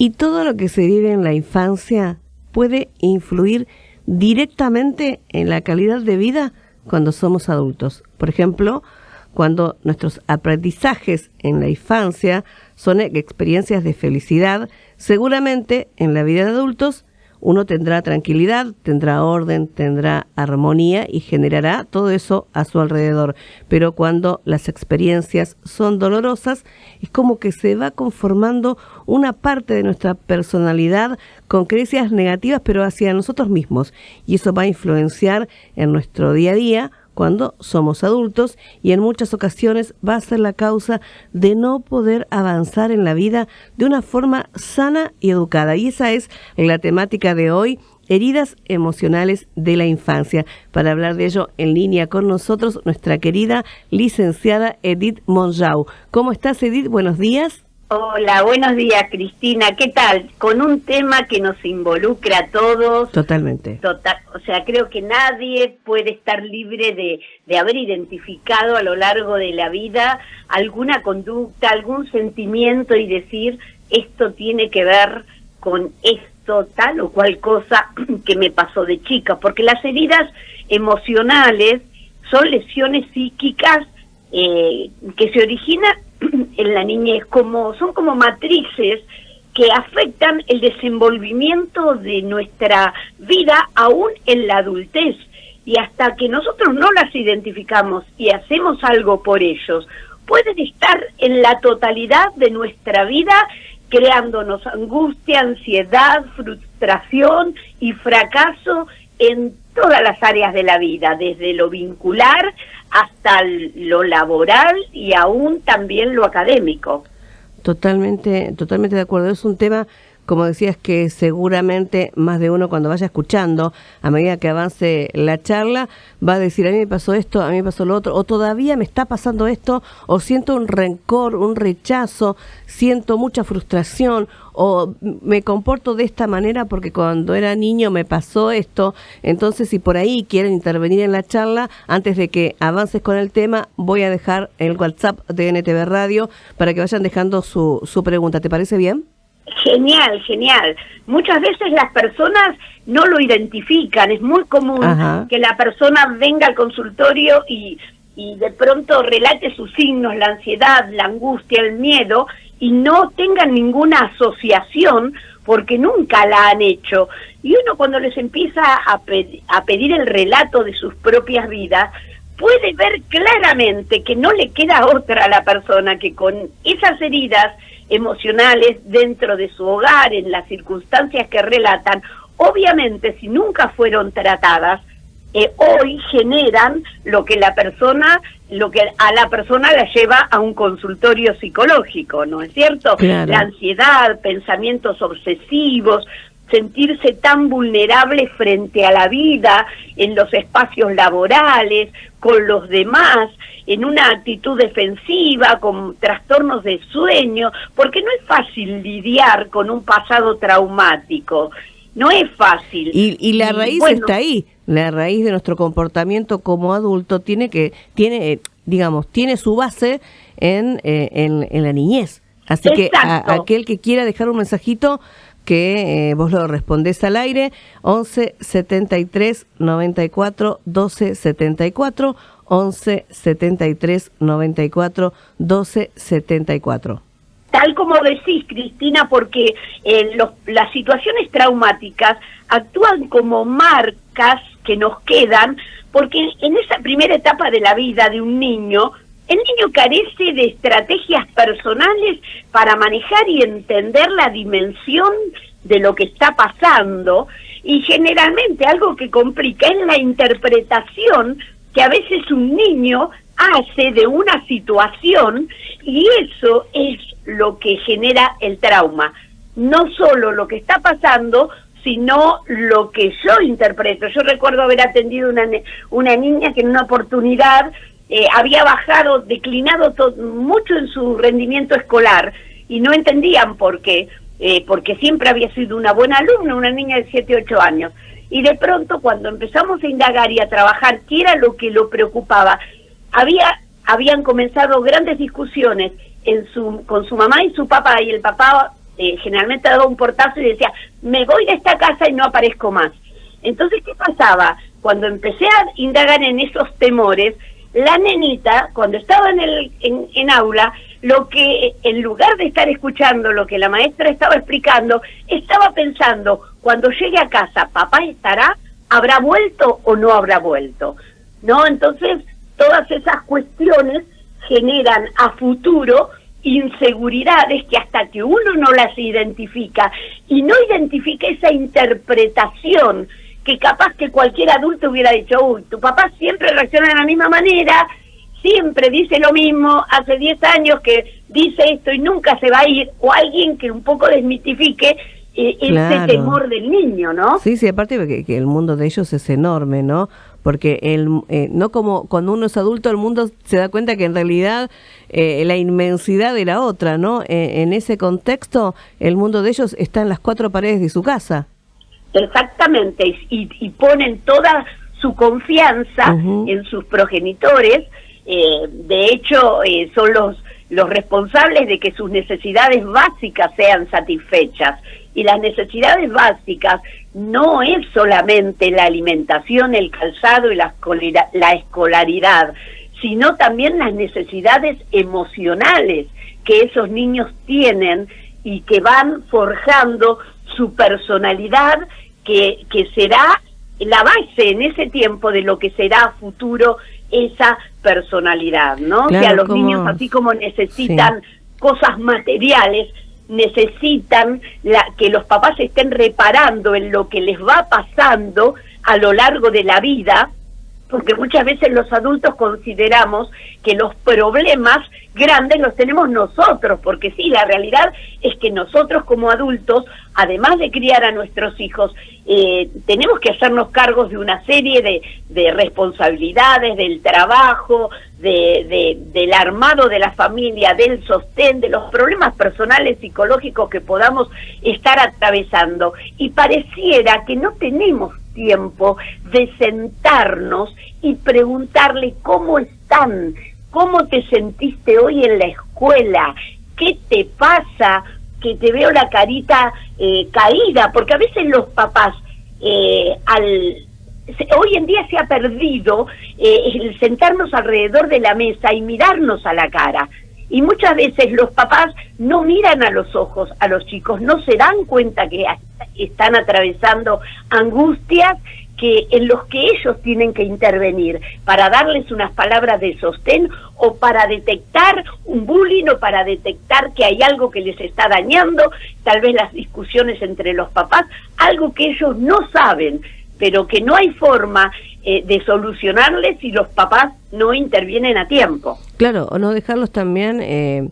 Y todo lo que se vive en la infancia puede influir directamente en la calidad de vida cuando somos adultos. Por ejemplo, cuando nuestros aprendizajes en la infancia son experiencias de felicidad, seguramente en la vida de adultos uno tendrá tranquilidad, tendrá orden, tendrá armonía y generará todo eso a su alrededor. Pero cuando las experiencias son dolorosas, es como que se va conformando una parte de nuestra personalidad con creencias negativas, pero hacia nosotros mismos. Y eso va a influenciar en nuestro día a día cuando somos adultos, y en muchas ocasiones va a ser la causa de no poder avanzar en la vida de una forma sana y educada. Y esa es la temática de hoy, heridas emocionales de la infancia. Para hablar de ello, en línea con nosotros, nuestra querida licenciada Edith Monjau. ¿Cómo estás, Edith? Buenos días. Hola, buenos días, Cristina. ¿Qué tal? Con un tema que nos involucra a todos. Totalmente. O sea, creo que nadie puede estar libre de haber identificado a lo largo de la vida alguna conducta, algún sentimiento y decir, esto tiene que ver con esto, tal o cual cosa que me pasó de chica. Porque las heridas emocionales son lesiones psíquicas que se originan en la niñez, son como matrices que afectan el desenvolvimiento de nuestra vida aún en la adultez, y hasta que nosotros no las identificamos y hacemos algo por ellos, pueden estar en la totalidad de nuestra vida creándonos angustia, ansiedad, frustración y fracaso en todas las áreas de la vida, desde lo vincular hasta lo laboral y aún también lo académico. Totalmente de acuerdo. Es un tema, como decías, que seguramente más de uno cuando vaya escuchando, a medida que avance la charla, va a decir, a mí me pasó esto, a mí me pasó lo otro, o todavía me está pasando esto, o siento un rencor, un rechazo, siento mucha frustración, o me comporto de esta manera porque cuando era niño me pasó esto. Entonces, si por ahí quieren intervenir en la charla, antes de que avances con el tema, voy a dejar el WhatsApp de NTV Radio para que vayan dejando su pregunta. ¿Te parece bien? Genial, genial. Muchas veces las personas no lo identifican. Es muy común que la persona venga al consultorio y de pronto relate sus signos, la ansiedad, la angustia, el miedo, y no tengan ninguna asociación porque nunca la han hecho. Y uno, cuando les empieza a pedir el relato de sus propias vidas, puede ver claramente que no le queda otra a la persona que con esas heridas emocionales dentro de su hogar, en las circunstancias que relatan, obviamente si nunca fueron tratadas, hoy generan lo que a la persona la lleva a un consultorio psicológico, ¿no es cierto? Claro. La ansiedad, pensamientos obsesivos, sentirse tan vulnerable frente a la vida, en los espacios laborales, con los demás, en una actitud defensiva, con trastornos de sueño, porque no es fácil lidiar con un pasado traumático, no es fácil. Y la raíz está ahí, la raíz de nuestro comportamiento como adulto tiene su base en la niñez. Así que aquel que quiera dejar un mensajito, que vos lo respondés al aire, 11 73 94 12 74, 11 73 94 12 74. Tal como decís, Cristina, porque las situaciones traumáticas actúan como marcas que nos quedan, porque en esa primera etapa de la vida de un niño, el niño carece de estrategias personales para manejar y entender la dimensión de lo que está pasando, y generalmente algo que complica es la interpretación que a veces un niño hace de una situación, y eso es lo que genera el trauma. No solo lo que está pasando, sino lo que yo interpreto. Yo recuerdo haber atendido una niña que en una oportunidad había declinado mucho en su rendimiento escolar, y no entendían por qué, porque siempre había sido una buena alumna, una niña de 7, 8 años. Y de pronto, cuando empezamos a indagar y a trabajar qué era lo que lo preocupaba, habían comenzado grandes discusiones con su mamá y su papá, y el papá generalmente daba un portazo y decía, me voy de esta casa y no aparezco más. Entonces, ¿qué pasaba? Cuando empecé a indagar en esos temores, la nenita, cuando estaba en aula, lo que en lugar de estar escuchando lo que la maestra estaba explicando, estaba pensando, cuando llegue a casa, ¿papá estará? ¿Habrá vuelto o no habrá vuelto? ¿No? Entonces, todas esas cuestiones generan a futuro inseguridades que hasta que uno no las identifica y no identifica esa interpretación que capaz que cualquier adulto hubiera dicho, uy, tu papá siempre reacciona de la misma manera, siempre dice lo mismo, hace 10 años que dice esto y nunca se va a ir, o alguien que un poco desmitifique ese temor del niño, ¿no? Sí, sí, aparte que el mundo de ellos es enorme, ¿no? Porque no como cuando uno es adulto, el mundo se da cuenta que en realidad la inmensidad de la otra, ¿no? En ese contexto, el mundo de ellos está en las 4 paredes de su casa. Exactamente, y ponen toda su confianza en sus progenitores. De hecho, son los responsables de que sus necesidades básicas sean satisfechas. Y las necesidades básicas no es solamente la alimentación, el calzado y la escolaridad, sino también las necesidades emocionales que esos niños tienen y que van forjando su personalidad, que será la base en ese tiempo de lo que será a futuro esa personalidad, ¿no? Claro, o sea, los niños, así como necesitan cosas materiales, necesitan que los papás estén reparando en lo que les va pasando a lo largo de la vida, porque muchas veces los adultos consideramos que los problemas grandes los tenemos nosotros, porque sí, la realidad es que nosotros como adultos, además de criar a nuestros hijos, tenemos que hacernos cargos de una serie de responsabilidades, del trabajo, del armado de la familia, del sostén, de los problemas personales, psicológicos que podamos estar atravesando. Y pareciera que no tenemos tiempo de sentarnos y preguntarle cómo están, cómo te sentiste hoy en la escuela, qué te pasa, que te veo la carita caída, porque a veces los papás hoy en día se ha perdido el sentarnos alrededor de la mesa y mirarnos a la cara. Y muchas veces los papás no miran a los ojos a los chicos, no se dan cuenta que están atravesando angustias en los que ellos tienen que intervenir para darles unas palabras de sostén o para detectar un bullying o para detectar que hay algo que les está dañando, tal vez las discusiones entre los papás, algo que ellos no saben, pero que no hay forma de solucionarles si los papás no intervienen a tiempo. Claro, o no dejarlos también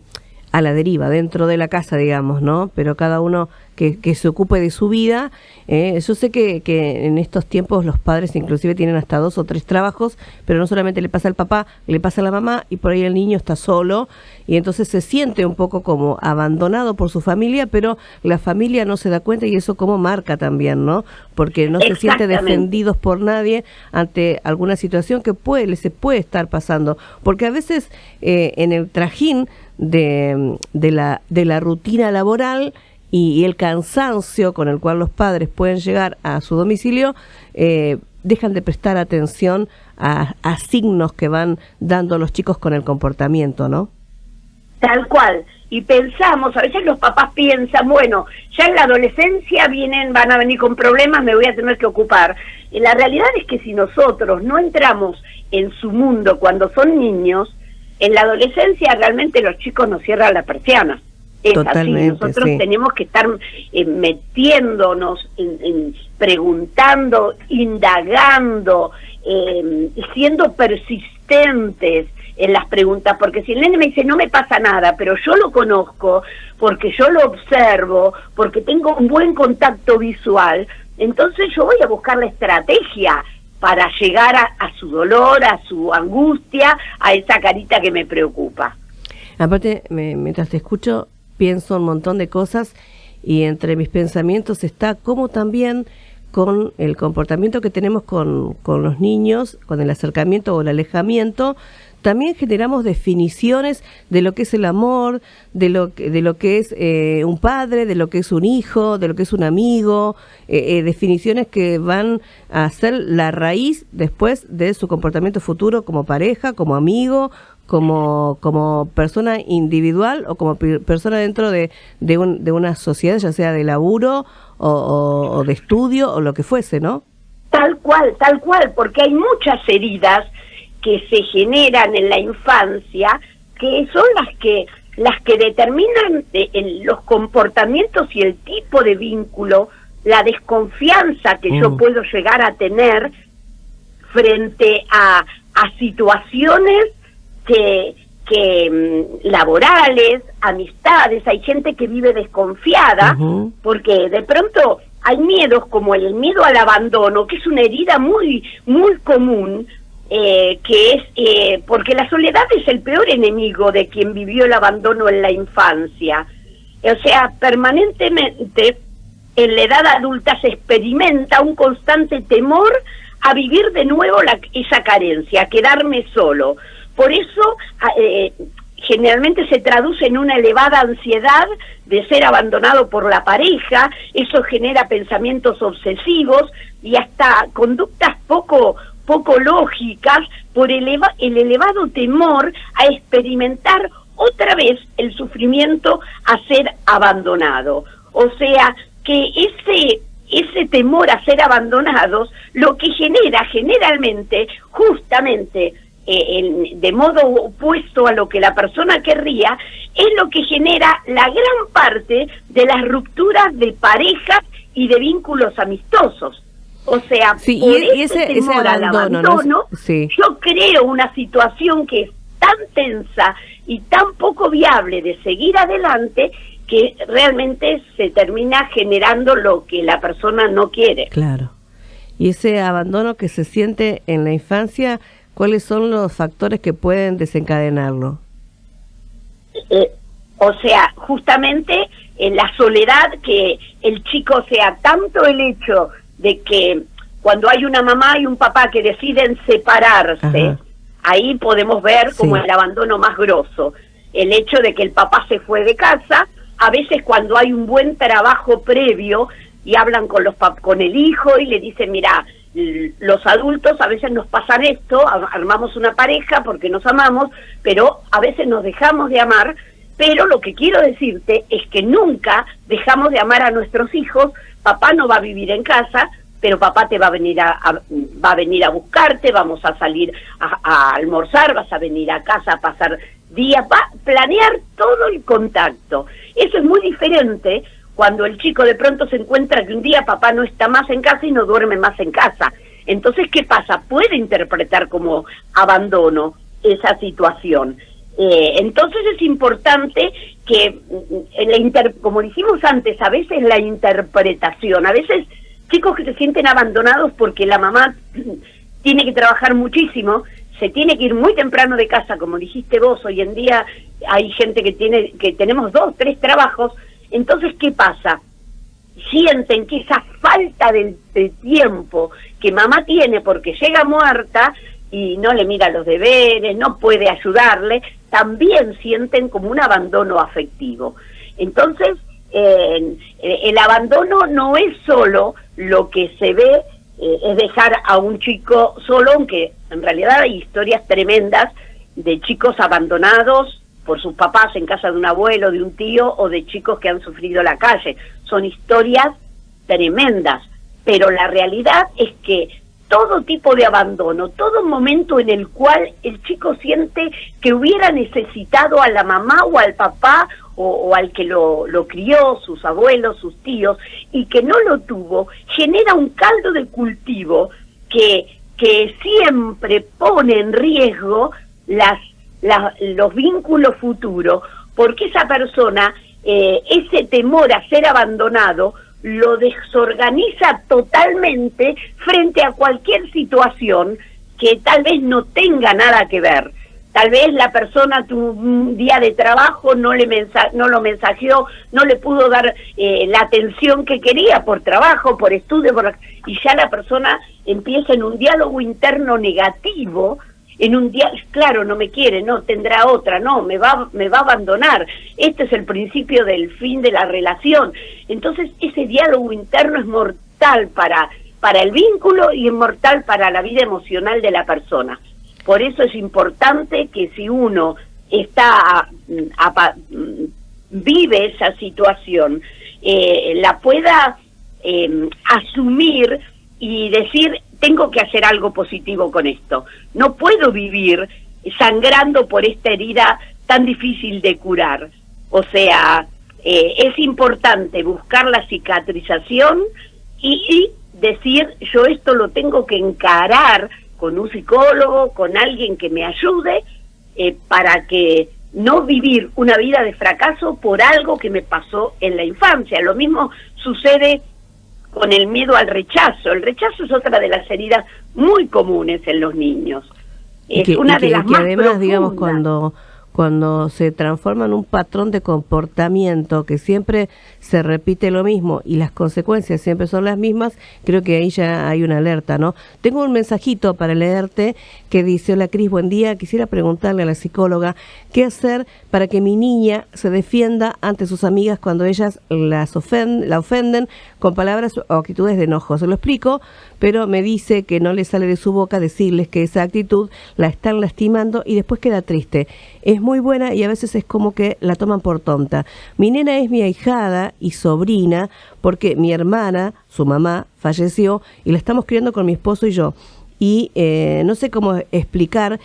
a la deriva, dentro de la casa, digamos, ¿no? Pero cada uno que se ocupe de su vida. Yo sé que en estos tiempos los padres inclusive tienen hasta 2 o 3 trabajos, pero no solamente le pasa al papá, le pasa a la mamá, y por ahí el niño está solo, y entonces se siente un poco como abandonado por su familia, pero la familia no se da cuenta, y eso como marca también, ¿no? Porque no se siente defendidos por nadie ante alguna situación que se puede estar pasando, porque a veces en el trajín de la rutina laboral y el cansancio con el cual los padres pueden llegar a su domicilio, dejan de prestar atención a signos que van dando los chicos con el comportamiento, ¿no? Tal cual. Y pensamos, a veces los papás piensan, bueno, ya en la adolescencia van a venir con problemas, me voy a tener que ocupar. Y la realidad es que si nosotros no entramos en su mundo cuando son niños, en la adolescencia realmente los chicos nos cierran la persiana. Es totalmente, así, nosotros tenemos que estar metiéndonos, preguntando, indagando, siendo persistentes en las preguntas, porque si el nene me dice no me pasa nada, pero yo lo conozco, porque yo lo observo, porque tengo un buen contacto visual, entonces yo voy a buscar la estrategia para llegar a su dolor, a su angustia, a esa carita que me preocupa. Aparte, mientras te escucho, pienso un montón de cosas, y entre mis pensamientos está cómo también con el comportamiento que tenemos con los niños, con el acercamiento o el alejamiento, también generamos definiciones de lo que es el amor, de lo que es un padre, de lo que es un hijo, de lo que es un amigo, definiciones que van a ser la raíz después de su comportamiento futuro como pareja, como amigo, como persona individual o como persona dentro de una sociedad, ya sea de laburo o de estudio o lo que fuese, ¿no? Tal cual, porque hay muchas heridas que se generan en la infancia, que son las que determinan los comportamientos y el tipo de vínculo, la desconfianza que yo puedo llegar a tener frente a situaciones que laborales, amistades. Hay gente que vive desconfiada porque de pronto hay miedos como el miedo al abandono, que es una herida muy, muy común, que es porque la soledad es el peor enemigo de quien vivió el abandono en la infancia. O sea, permanentemente en la edad adulta se experimenta un constante temor a vivir de nuevo esa carencia, a quedarme solo. Por eso generalmente se traduce en una elevada ansiedad de ser abandonado por la pareja. Eso genera pensamientos obsesivos y hasta conductas poco lógicas por el elevado temor a experimentar otra vez el sufrimiento a ser abandonado. O sea, que ese temor a ser abandonados lo que genera generalmente, justamente de modo opuesto a lo que la persona querría, es lo que genera la gran parte de las rupturas de parejas y de vínculos amistosos. O sea, sí, por y ese abandono, ¿no? Sí. Yo creo una situación que es tan tensa y tan poco viable de seguir adelante que realmente se termina generando lo que la persona no quiere. Claro. Y ese abandono que se siente en la infancia, ¿cuáles son los factores que pueden desencadenarlo? O sea, justamente en la soledad, que el chico, sea tanto el hecho de que cuando hay una mamá y un papá que deciden separarse, ahí podemos ver como el abandono más grosso. El hecho de que el papá se fue de casa, a veces cuando hay un buen trabajo previo y hablan con el hijo y le dicen, mira, los adultos a veces nos pasan esto, armamos una pareja porque nos amamos, pero a veces nos dejamos de amar. Pero lo que quiero decirte es que nunca dejamos de amar a nuestros hijos. Papá no va a vivir en casa, pero papá te va a venir va a venir a buscarte, vamos a salir a almorzar, vas a venir a casa a pasar días, va a planear todo el contacto. Eso es muy diferente cuando el chico de pronto se encuentra que un día papá no está más en casa y no duerme más en casa. Entonces, ¿qué pasa? Puede interpretar como abandono esa situación. Entonces es importante que, como dijimos antes, a veces la interpretación, a veces chicos que se sienten abandonados porque la mamá tiene que trabajar muchísimo, se tiene que ir muy temprano de casa, como dijiste vos. Hoy en día hay gente que tenemos 2, 3 trabajos. Entonces, ¿qué pasa? Sienten que esa falta de tiempo que mamá tiene porque llega muerta y no le mira los deberes, no puede ayudarle, también sienten como un abandono afectivo. Entonces, el abandono no es solo lo que se ve, es dejar a un chico solo, aunque en realidad hay historias tremendas de chicos abandonados por sus papás en casa de un abuelo, de un tío, o de chicos que han sufrido la calle. Son historias tremendas, pero la realidad es que todo tipo de abandono, todo momento en el cual el chico siente que hubiera necesitado a la mamá o al papá o al que lo crió, sus abuelos, sus tíos, y que no lo tuvo, genera un caldo de cultivo que siempre pone en riesgo los vínculos futuros, porque esa persona, ese temor a ser abandonado, lo desorganiza totalmente frente a cualquier situación que tal vez no tenga nada que ver. Tal vez la persona tuvo un día de trabajo, no lo mensajeó, no le pudo dar la atención que quería por trabajo, por estudio, y ya la persona empieza en un diálogo interno negativo, claro, no me quiere, no, tendrá otra, no, me va a abandonar. Este es el principio del fin de la relación. Entonces, ese diálogo interno es mortal para el vínculo y es mortal para la vida emocional de la persona. Por eso es importante que si uno vive esa situación, la pueda asumir y decir, tengo que hacer algo positivo con esto. No puedo vivir sangrando por esta herida tan difícil de curar. O sea, es importante buscar la cicatrización y decir, yo esto lo tengo que encarar con un psicólogo, con alguien que me ayude, para que no vivir una vida de fracaso por algo que me pasó en la infancia. Lo mismo sucede con el miedo al rechazo. El rechazo es otra de las heridas muy comunes en los niños. Es una de las más además, digamos, profundas. cuando se transforma en un patrón de comportamiento que siempre se repite lo mismo y las consecuencias siempre son las mismas, creo que ahí ya hay una alerta, ¿no? Tengo un mensajito para leerte que dice: hola Cris, buen día, quisiera preguntarle a la psicóloga qué hacer para que mi niña se defienda ante sus amigas cuando ellas la ofenden con palabras o actitudes de enojo. Se lo explico, pero me dice que no le sale de su boca decirles que esa actitud la están lastimando y después queda triste. Es muy buena y a veces es como que la toman por tonta. Mi nena es mi ahijada y sobrina porque mi hermana, su mamá, falleció y la estamos criando con mi esposo y yo. Y no sé cómo explicarle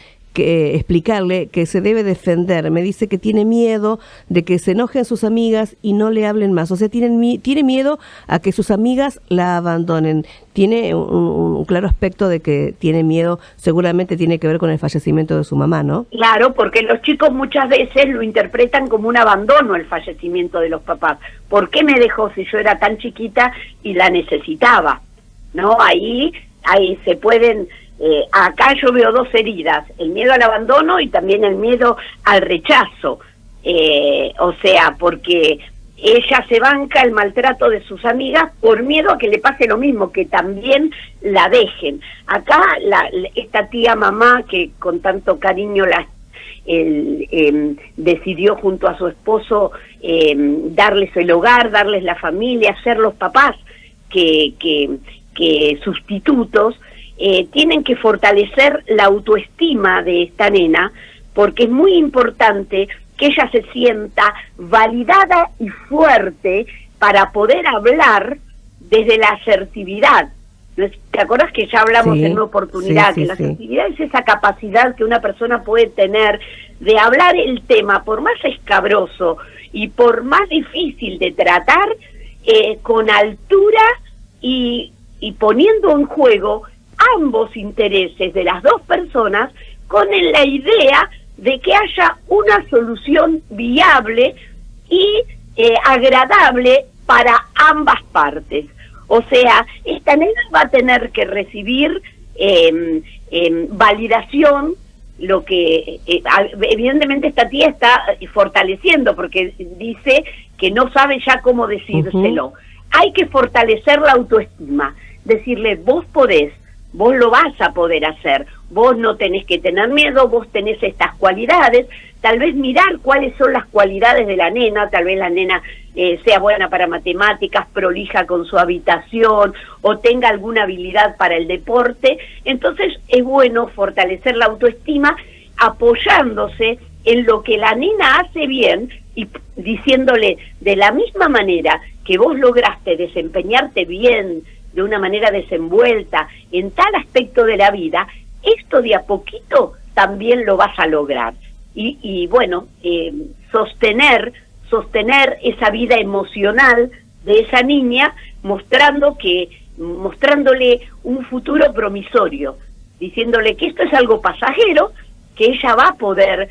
que se debe defender. Me dice que tiene miedo de que se enojen sus amigas y no le hablen más. O sea, tiene miedo a que sus amigas la abandonen. Tiene un claro aspecto de que tiene miedo, seguramente tiene que ver con el fallecimiento de su mamá, ¿no? Claro, porque los chicos muchas veces lo interpretan como un abandono el fallecimiento de los papás. ¿Por qué me dejó si yo era tan chiquita y la necesitaba? ¿No? Ahí se pueden... acá yo veo dos heridas, el miedo al abandono y también el miedo al rechazo, o sea, porque ella se banca el maltrato de sus amigas por miedo a que le pase lo mismo, que también la dejen. Acá esta tía mamá que con tanto cariño decidió junto a su esposo darles el hogar, darles la familia, ser los papás que sustitutos, tienen que fortalecer la autoestima de esta nena, porque es muy importante que ella se sienta validada y fuerte para poder hablar desde la asertividad. ¿Te acuerdas que ya hablamos en una oportunidad? Que la asertividad es esa capacidad que una persona puede tener de hablar el tema, por más escabroso y por más difícil de tratar, con altura y poniendo en juego ambos intereses de las dos personas con la idea de que haya una solución viable y agradable para ambas partes. O sea, esta nena va a tener que recibir validación, lo que evidentemente esta tía está fortaleciendo porque dice que no sabe ya cómo decírselo. Hay que fortalecer la autoestima, decirle, vos podés, vos lo vas a poder hacer, vos no tenés que tener miedo, vos tenés estas cualidades, tal vez mirar cuáles son las cualidades de la nena, tal vez la nena sea buena para matemáticas, prolija con su habitación o tenga alguna habilidad para el deporte. Entonces es bueno fortalecer la autoestima apoyándose en lo que la nena hace bien y diciéndole, de la misma manera que vos lograste desempeñarte bien, de una manera desenvuelta en tal aspecto de la vida, esto de a poquito también lo vas a lograr. Y bueno, sostener esa vida emocional de esa niña, mostrándole un futuro promisorio, diciéndole que esto es algo pasajero, que ella va a poder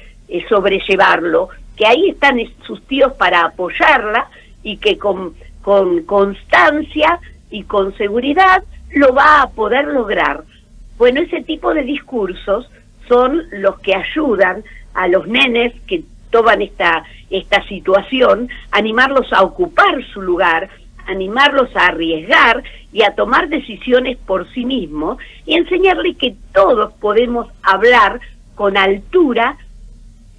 sobrellevarlo, que ahí están sus tíos para apoyarla y que con constancia y con seguridad lo va a poder lograr. Bueno, ese tipo de discursos son los que ayudan a los nenes que toman esta situación, animarlos a ocupar su lugar, animarlos a arriesgar y a tomar decisiones por sí mismos y enseñarles que todos podemos hablar con altura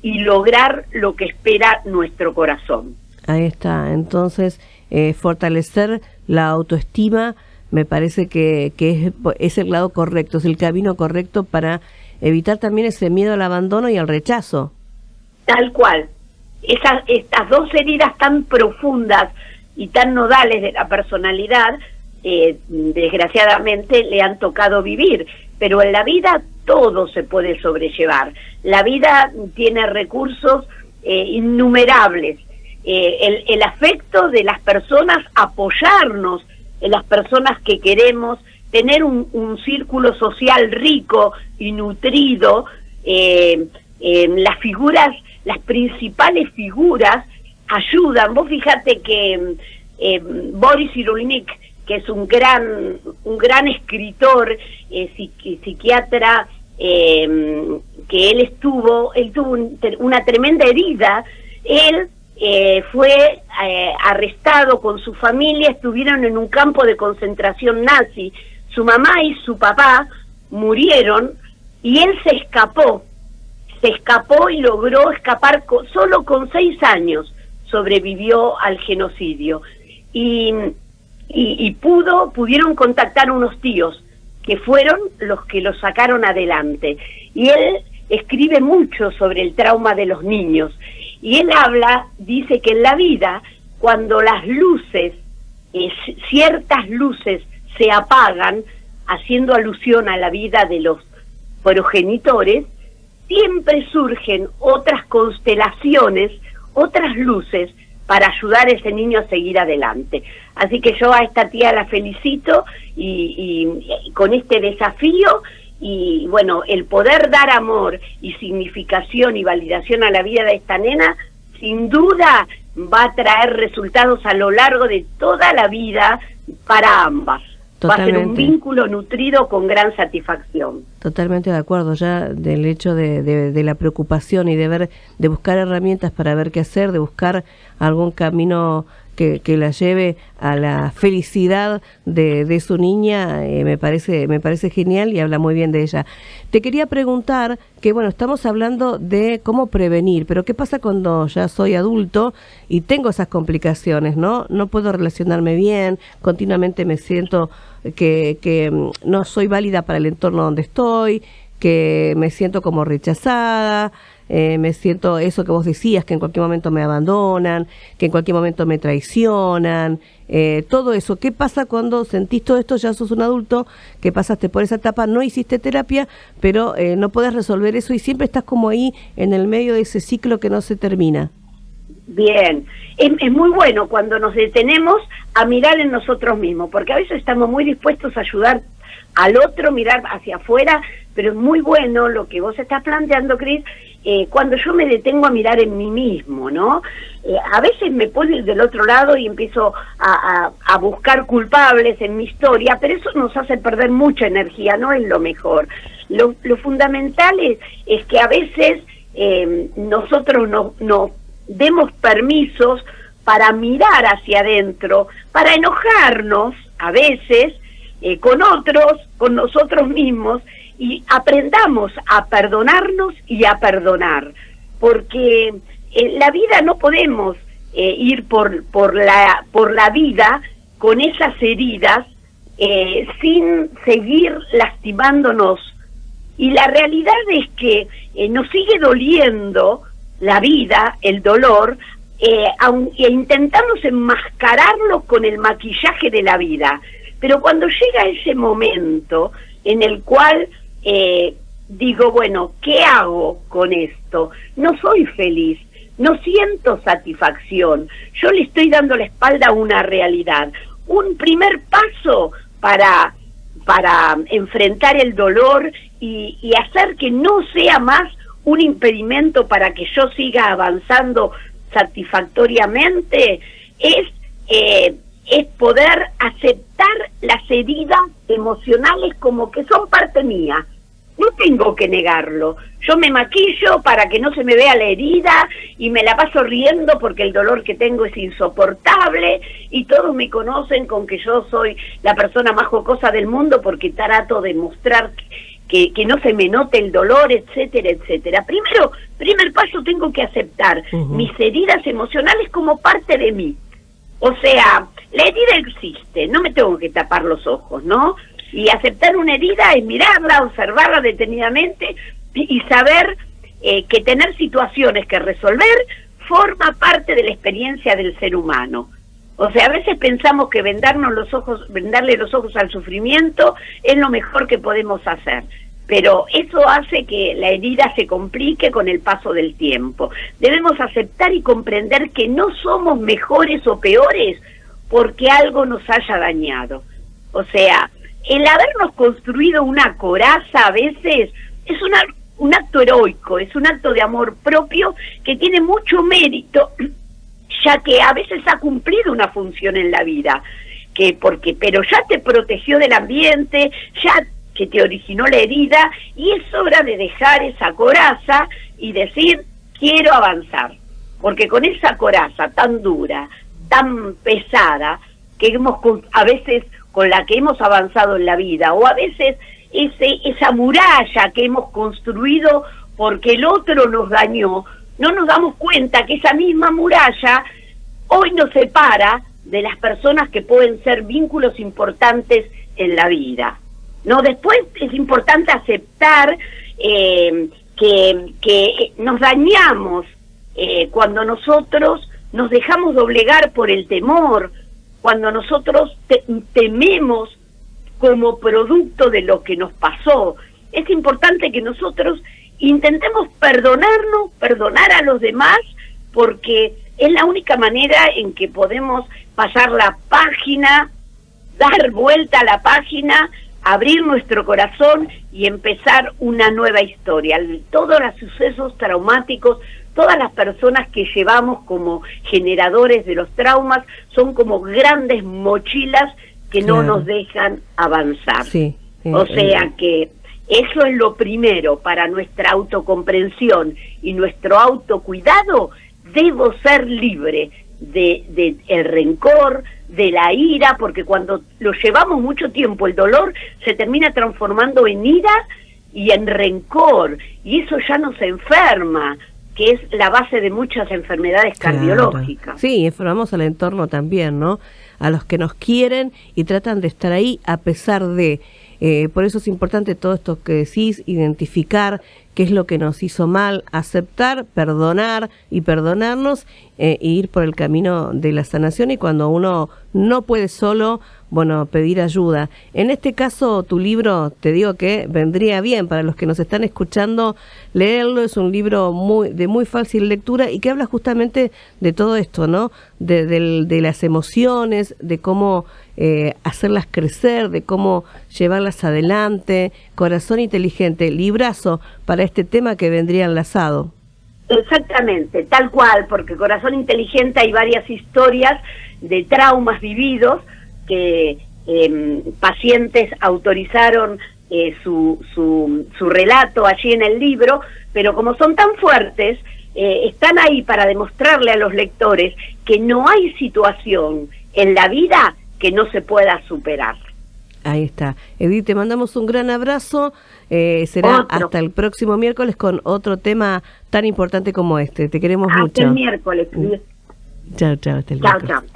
y lograr lo que espera nuestro corazón. Ahí está, entonces fortalecer la autoestima me parece que es el lado correcto, es el camino correcto para evitar también ese miedo al abandono y al rechazo. Tal cual. Estas dos heridas tan profundas y tan nodales de la personalidad, desgraciadamente le han tocado vivir, pero en la vida todo se puede sobrellevar. La vida tiene recursos innumerables. El afecto de las personas, apoyarnos en las personas que queremos, tener un círculo social rico y nutrido, las figuras, las principales figuras ayudan. Vos fíjate que Boris Cyrulnik, que es un gran escritor, psiquiatra, que él tuvo una tremenda herida. Él fue arrestado con su familia, estuvieron en un campo de concentración nazi. Su mamá y su papá murieron y él se escapó y logró escapar solo con 6 años, sobrevivió al genocidio y pudieron contactar unos tíos que fueron los que lo sacaron adelante. Y él escribe mucho sobre el trauma de los niños y él dice que en la vida, cuando las luces, ciertas luces se apagan, haciendo alusión a la vida de los progenitores, siempre surgen otras constelaciones, otras luces para ayudar a ese niño a seguir adelante. Así que yo a esta tía la felicito y con este desafío y bueno, el poder dar amor y significación y validación a la vida de esta nena, sin duda va a traer resultados a lo largo de toda la vida para ambas. Totalmente. Va a ser un vínculo nutrido con gran satisfacción. Totalmente de acuerdo, ya del hecho de la preocupación y de buscar herramientas para ver qué hacer, de buscar algún camino que la lleve a la felicidad de su niña, me parece genial y habla muy bien de ella. Te quería preguntar que, bueno, estamos hablando de cómo prevenir, pero ¿qué pasa cuando ya soy adulto y tengo esas complicaciones, no? No puedo relacionarme bien, continuamente me siento que no soy válida para el entorno donde estoy, que me siento como rechazada, me siento eso que vos decías, que en cualquier momento me abandonan, que en cualquier momento me traicionan, todo eso. ¿Qué pasa cuando sentís todo esto? Ya sos un adulto, que pasaste por esa etapa, no hiciste terapia, pero no podés resolver eso y siempre estás como ahí en el medio de ese ciclo que no se termina. Bien, es muy bueno cuando nos detenemos a mirar en nosotros mismos, porque a veces estamos muy dispuestos a ayudar al otro, mirar hacia afuera, pero es muy bueno lo que vos estás planteando, Cris, cuando yo me detengo a mirar en mí mismo, ¿no? A veces me puedo ir del otro lado y empiezo a buscar culpables en mi historia, pero eso nos hace perder mucha energía, no es lo mejor. Lo fundamental es que a veces nosotros nos demos permisos para mirar hacia adentro, para enojarnos a veces con otros, con nosotros mismos, y aprendamos a perdonarnos y a perdonar, porque en la vida no podemos ir por la vida con esas heridas sin seguir lastimándonos. Y la realidad es que nos sigue doliendo la vida, el dolor, e intentamos enmascararlo con el maquillaje de la vida. Pero cuando llega ese momento en el cual digo, bueno, ¿qué hago con esto? No soy feliz, no siento satisfacción, yo le estoy dando la espalda a una realidad. Un primer paso para enfrentar el dolor y hacer que no sea más un impedimento para que yo siga avanzando satisfactoriamente es poder aceptar las heridas emocionales como que son parte mía, no tengo que negarlo. Yo me maquillo para que no se me vea la herida y me la paso riendo porque el dolor que tengo es insoportable y todos me conocen con que yo soy la persona más jocosa del mundo porque trato de mostrar que no se me note el dolor, etcétera, etcétera. Primer paso, tengo que aceptar mis heridas emocionales como parte de mí. O sea, la herida existe, no me tengo que tapar los ojos, ¿no? Y aceptar una herida es mirarla, observarla detenidamente y saber que tener situaciones que resolver forma parte de la experiencia del ser humano. O sea, a veces pensamos que vendarle los ojos al sufrimiento es lo mejor que podemos hacer, pero eso hace que la herida se complique con el paso del tiempo. Debemos aceptar y comprender que no somos mejores o peores porque algo nos haya dañado. O sea, el habernos construido una coraza a veces es un acto heroico, es un acto de amor propio que tiene mucho mérito, ya que a veces ha cumplido una función en la vida, pero ya te protegió del ambiente, ya que te originó la herida, y es hora de dejar esa coraza y decir, quiero avanzar, porque con esa coraza tan dura, tan pesada, que a veces con la que hemos avanzado en la vida, o a veces esa muralla que hemos construido porque el otro nos dañó, no nos damos cuenta que esa misma muralla hoy nos separa de las personas que pueden ser vínculos importantes en la vida. No, después es importante aceptar que nos dañamos cuando nosotros nos dejamos doblegar por el temor, cuando nosotros tememos como producto de lo que nos pasó. Es importante que nosotros intentemos perdonar a los demás, porque es la única manera en que podemos pasar la página, dar vuelta a la página, abrir nuestro corazón y empezar una nueva historia. Todos los sucesos traumáticos, todas las personas que llevamos como generadores de los traumas son como grandes mochilas que no nos dejan avanzar. Sí, o sea que eso es lo primero para nuestra autocomprensión y nuestro autocuidado. Debo ser libre de el rencor, de la ira, porque cuando lo llevamos mucho tiempo, el dolor se termina transformando en ira y en rencor, y eso ya nos enferma, que es la base de muchas enfermedades cardiológicas. Sí, enfermamos al entorno también, ¿no? A los que nos quieren y tratan de estar ahí a pesar de... por eso es importante todo esto que decís, identificar qué es lo que nos hizo mal, aceptar, perdonar y perdonarnos e ir por el camino de la sanación, y cuando uno no puede solo, bueno, pedir ayuda. En este caso, tu libro, te digo que vendría bien para los que nos están escuchando leerlo. Es un libro de muy fácil lectura y que habla justamente de todo esto, ¿no? De las emociones, de cómo hacerlas crecer, de cómo llevarlas adelante. Corazón inteligente, librazo para este tema que vendría enlazado. Exactamente, tal cual, porque Corazón inteligente hay varias historias de traumas vividos que pacientes autorizaron su relato allí en el libro, pero como son tan fuertes, están ahí para demostrarle a los lectores que no hay situación en la vida que no se pueda superar. Ahí está. Edith, te mandamos un gran abrazo. Será hasta el próximo miércoles con otro tema tan importante como este. Te queremos mucho. Hasta el miércoles. Chao, chao. Hasta el miércoles. Chao.